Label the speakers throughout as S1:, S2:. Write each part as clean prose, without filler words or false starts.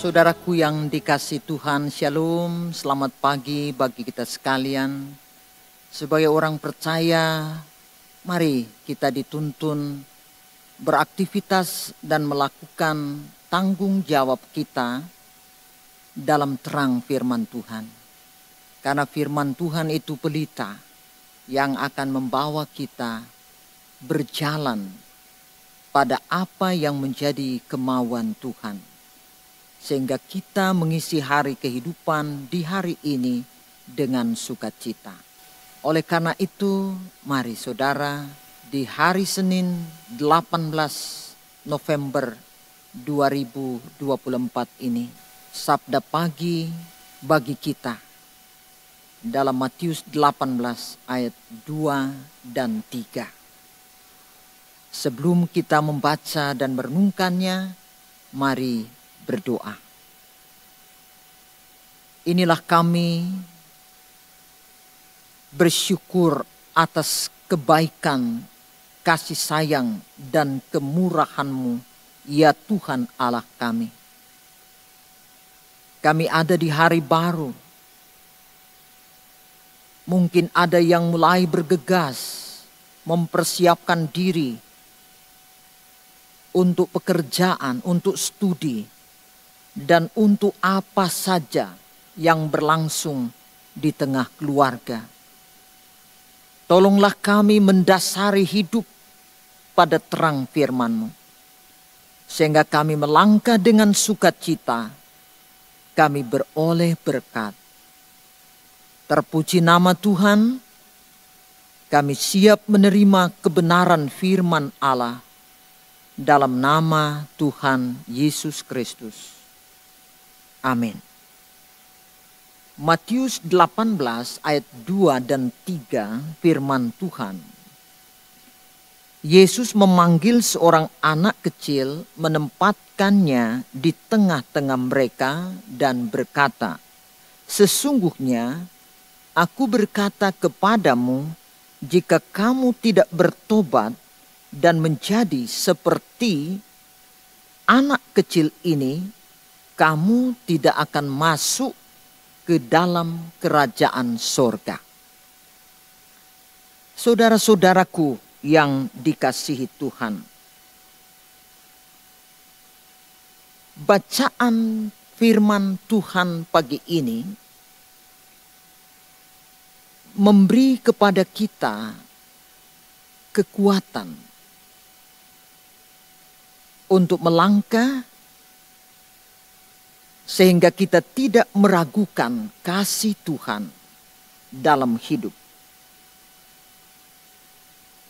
S1: Saudaraku yang dikasih Tuhan, Shalom, selamat pagi bagi kita sekalian. Sebagai orang percaya, mari kita dituntun beraktivitas dan melakukan tanggung jawab kita dalam terang firman Tuhan. Karena firman Tuhan itu pelita yang akan membawa kita berjalan pada apa yang menjadi kemauan Tuhan. Sehingga kita mengisi hari kehidupan di hari ini dengan sukacita. Oleh karena itu, mari saudara, di hari Senin 18 November 2024 ini, sabda pagi bagi kita dalam Matius 18 ayat 2 dan 3. Sebelum kita membaca dan merenungkannya, mari berdoa. Inilah kami bersyukur atas kebaikan, kasih sayang dan kemurahan-Mu, ya Tuhan Allah kami. Kami ada di hari baru. Mungkin ada yang mulai bergegas mempersiapkan diri untuk pekerjaan, untuk studi, dan untuk apa saja yang berlangsung di tengah keluarga. Tolonglah kami mendasari hidup pada terang firman-Mu. Sehingga kami melangkah dengan sukacita, kami beroleh berkat. Terpuji nama Tuhan, kami siap menerima kebenaran firman Allah dalam nama Tuhan Yesus Kristus. Amin. Matius 18 ayat 2 dan 3 firman Tuhan. Yesus memanggil seorang anak kecil, menempatkannya di tengah-tengah mereka dan berkata, "Sesungguhnya aku berkata kepadamu, jika kamu tidak bertobat dan menjadi seperti anak kecil ini, kamu tidak akan masuk ke dalam kerajaan sorga." Saudara-saudaraku yang dikasihi Tuhan, bacaan firman Tuhan pagi ini memberi kepada kita kekuatan untuk melangkah sehingga kita tidak meragukan kasih Tuhan dalam hidup.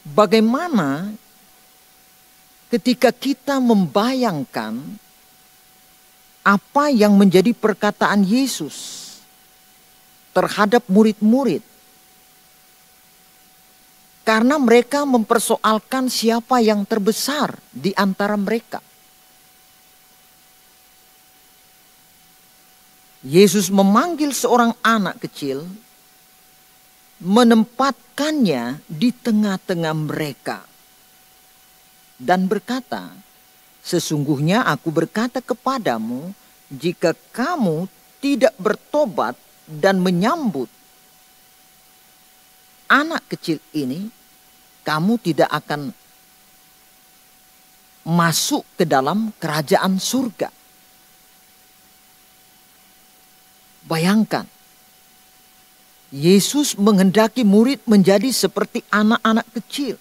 S1: Bagaimana ketika kita membayangkan apa yang menjadi perkataan Yesus terhadap murid-murid. Karena mereka mempersoalkan siapa yang terbesar di antara mereka. Yesus memanggil seorang anak kecil, menempatkannya di tengah-tengah mereka, dan berkata, "Sesungguhnya aku berkata kepadamu, jika kamu tidak bertobat dan menyambut anak kecil ini, kamu tidak akan masuk ke dalam kerajaan surga." Bayangkan, Yesus menghendaki murid menjadi seperti anak-anak kecil.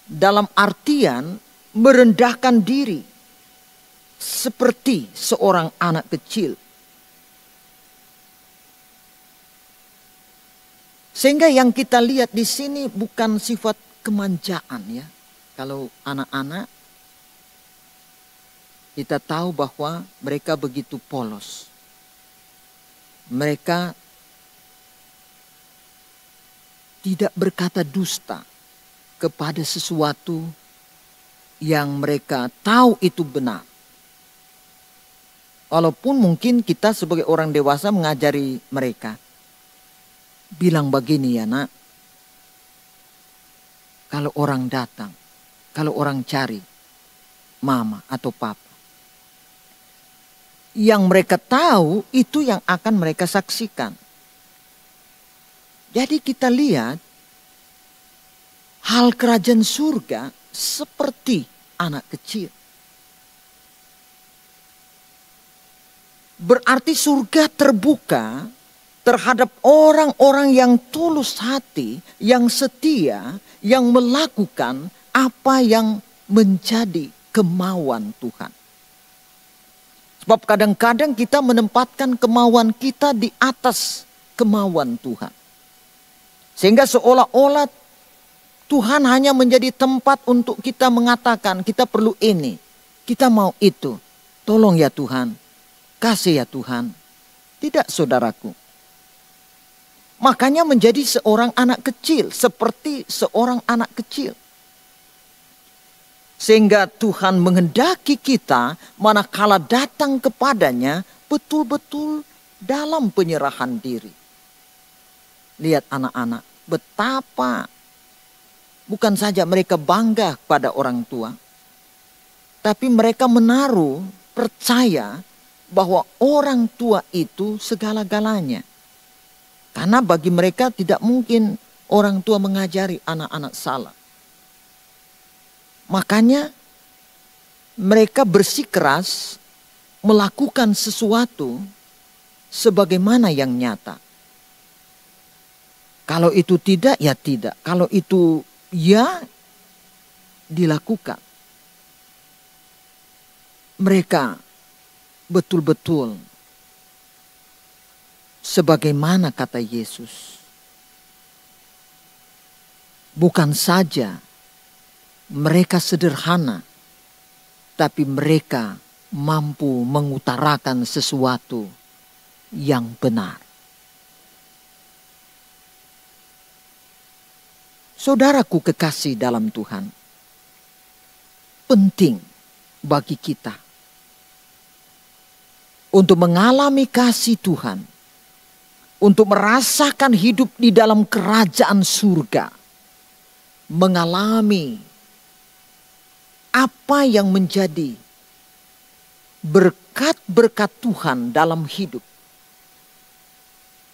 S1: Dalam artian merendahkan diri seperti seorang anak kecil. Sehingga yang kita lihat di sini bukan sifat kemanjaan ya. Kalau anak-anak, kita tahu bahwa mereka begitu polos. Mereka tidak berkata dusta kepada sesuatu yang mereka tahu itu benar. Walaupun mungkin kita sebagai orang dewasa mengajari mereka. Bilang begini ya nak, kalau orang datang, kalau orang cari mama atau papa, Yang mereka tahu itu yang akan mereka saksikan. Jadi kita lihat hal kerajaan surga seperti anak kecil. Berarti surga terbuka terhadap orang-orang yang tulus hati, yang setia, yang melakukan apa yang menjadi kemauan Tuhan. Sebab kadang-kadang kita menempatkan kemauan kita di atas kemauan Tuhan. Sehingga seolah-olah Tuhan hanya menjadi tempat untuk kita mengatakan kita perlu ini, kita mau itu. Tolong ya Tuhan, kasih ya Tuhan. Tidak saudaraku. Makanya menjadi seorang anak kecil, seperti seorang anak kecil. Sehingga Tuhan menghendaki kita manakala datang kepadanya betul-betul dalam penyerahan diri. Lihat anak-anak, betapa bukan saja mereka bangga pada orang tua, tapi mereka menaruh percaya bahwa orang tua itu segala-galanya. Karena bagi mereka tidak mungkin orang tua mengajari anak-anak salah. Makanya mereka bersikeras melakukan sesuatu sebagaimana yang nyata. Kalau itu tidak, ya tidak. Kalau itu ya, dilakukan. Mereka betul-betul sebagaimana kata Yesus. Bukan saja mereka sederhana, tapi mereka mampu mengutarakan sesuatu yang benar. Saudaraku kekasih dalam Tuhan, penting bagi kita untuk mengalami kasih Tuhan, untuk merasakan hidup di dalam kerajaan surga, mengalami apa yang menjadi berkat-berkat Tuhan dalam hidup.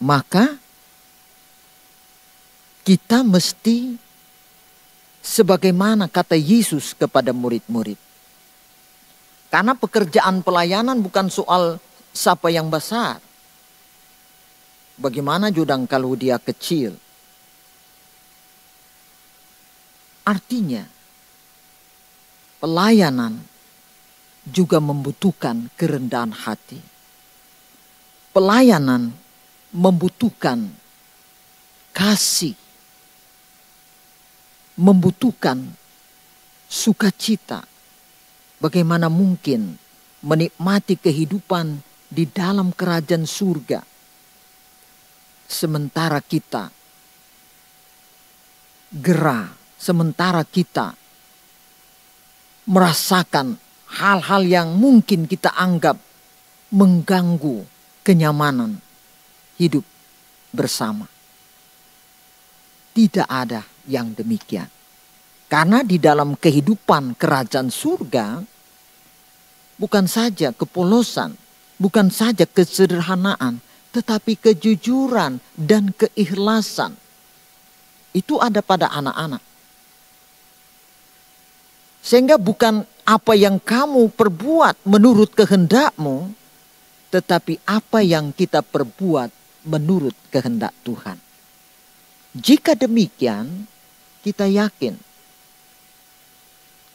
S1: Maka kita mesti sebagaimana kata Yesus kepada murid-murid. Karena pekerjaan pelayanan bukan soal siapa yang besar. Bagaimana judang kalau dia kecil. Artinya pelayanan juga membutuhkan kerendahan hati. Pelayanan membutuhkan kasih. Membutuhkan sukacita. Bagaimana mungkin menikmati kehidupan di dalam kerajaan surga sementara kita gerah, sementara kita merasakan hal-hal yang mungkin kita anggap mengganggu kenyamanan hidup bersama. Tidak ada yang demikian. Karena di dalam kehidupan kerajaan surga bukan saja kepolosan, bukan saja kesederhanaan, tetapi kejujuran dan keikhlasan. Itu ada pada anak-anak. Sehingga bukan apa yang kamu perbuat menurut kehendakmu, tetapi apa yang kita perbuat menurut kehendak Tuhan. Jika demikian, kita yakin,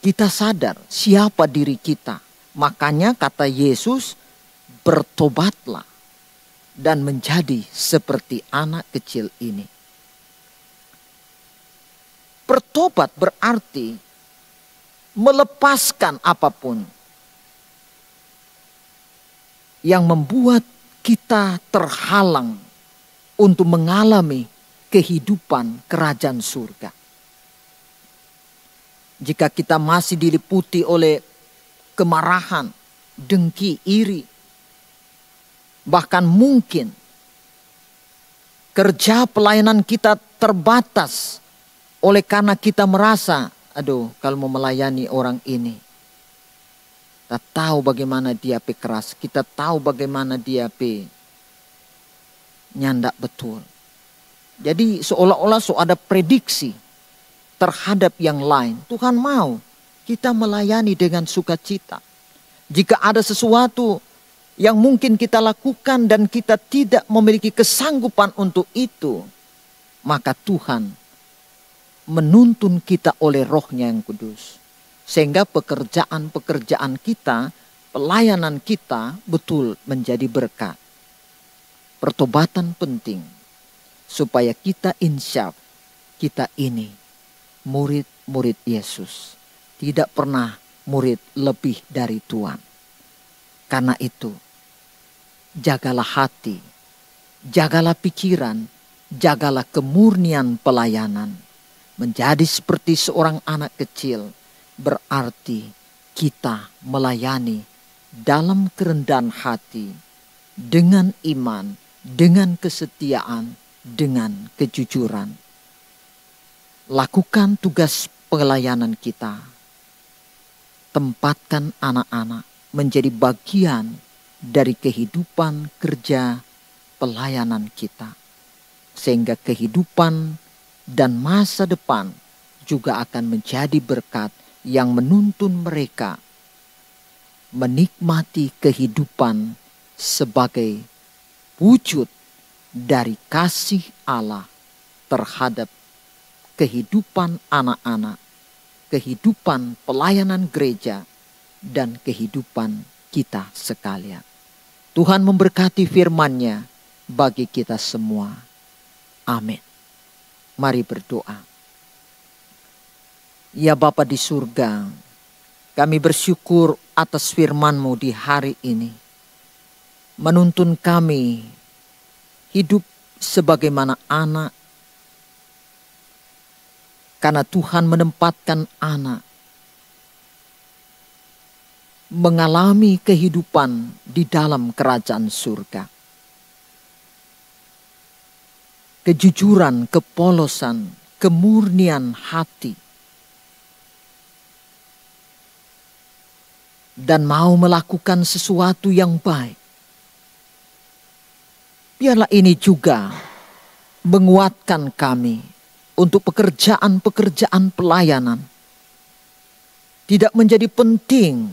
S1: kita sadar siapa diri kita. Makanya kata Yesus, bertobatlah dan menjadi seperti anak kecil ini. Bertobat berarti melepaskan apapun yang membuat kita terhalang untuk mengalami kehidupan kerajaan surga. Jika kita masih diliputi oleh kemarahan, dengki, iri, bahkan mungkin kerja pelayanan kita terbatas oleh karena kita merasa, aduh kalau mau melayani orang ini Kita tahu bagaimana dia keras, kita tahu bagaimana dia nyandak betul. Jadi seolah-olah ada prediksi terhadap yang lain. Tuhan mau kita melayani dengan sukacita. Jika ada sesuatu yang mungkin kita lakukan dan kita tidak memiliki kesanggupan untuk itu, maka Tuhan menuntun kita oleh Roh-Nya yang kudus. Sehingga pekerjaan-pekerjaan kita, pelayanan kita betul menjadi berkat. Pertobatan penting supaya kita insyaf, kita ini murid-murid Yesus. Tidak pernah murid lebih dari Tuhan. Karena itu, jagalah hati, jagalah pikiran, jagalah kemurnian pelayanan. Menjadi seperti seorang anak kecil berarti kita melayani dalam kerendahan hati, dengan iman, dengan kesetiaan, dengan kejujuran. Lakukan tugas pelayanan kita. Tempatkan anak-anak menjadi bagian dari kehidupan kerja pelayanan kita. Sehingga kehidupan dan masa depan juga akan menjadi berkat yang menuntun mereka menikmati kehidupan sebagai wujud dari kasih Allah terhadap kehidupan anak-anak, kehidupan pelayanan gereja, dan kehidupan kita sekalian. Tuhan memberkati firman-Nya bagi kita semua. Amin. Mari berdoa. Ya Bapa di surga, kami bersyukur atas firman-Mu di hari ini. Menuntun kami hidup sebagaimana anak. Karena Tuhan menempatkan anak mengalami kehidupan di dalam kerajaan surga. Kejujuran, kepolosan, kemurnian hati. Dan mau melakukan sesuatu yang baik. Biarlah ini juga menguatkan kami untuk pekerjaan-pekerjaan pelayanan. Tidak menjadi penting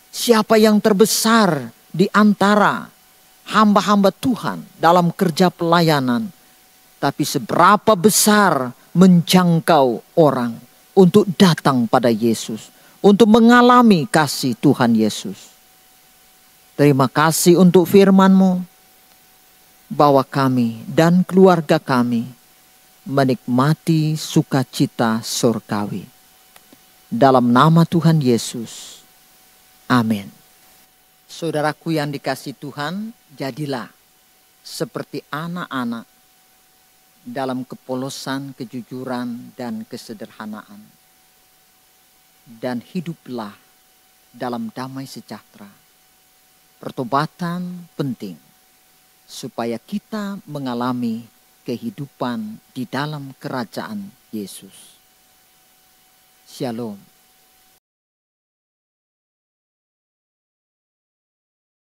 S1: siapa yang terbesar di antara hamba-hamba Tuhan dalam kerja pelayanan. Tapi seberapa besar menjangkau orang untuk datang pada Yesus. Untuk mengalami kasih Tuhan Yesus. Terima kasih untuk firman-Mu. Bahwa kami dan keluarga kami menikmati sukacita surgawi. Dalam nama Tuhan Yesus. Amin. Saudaraku yang dikasihi Tuhan, jadilah seperti anak-anak dalam kepolosan, kejujuran, dan kesederhanaan. Dan hiduplah dalam damai sejahtera. Pertobatan penting supaya kita mengalami kehidupan di dalam kerajaan Yesus. Shalom.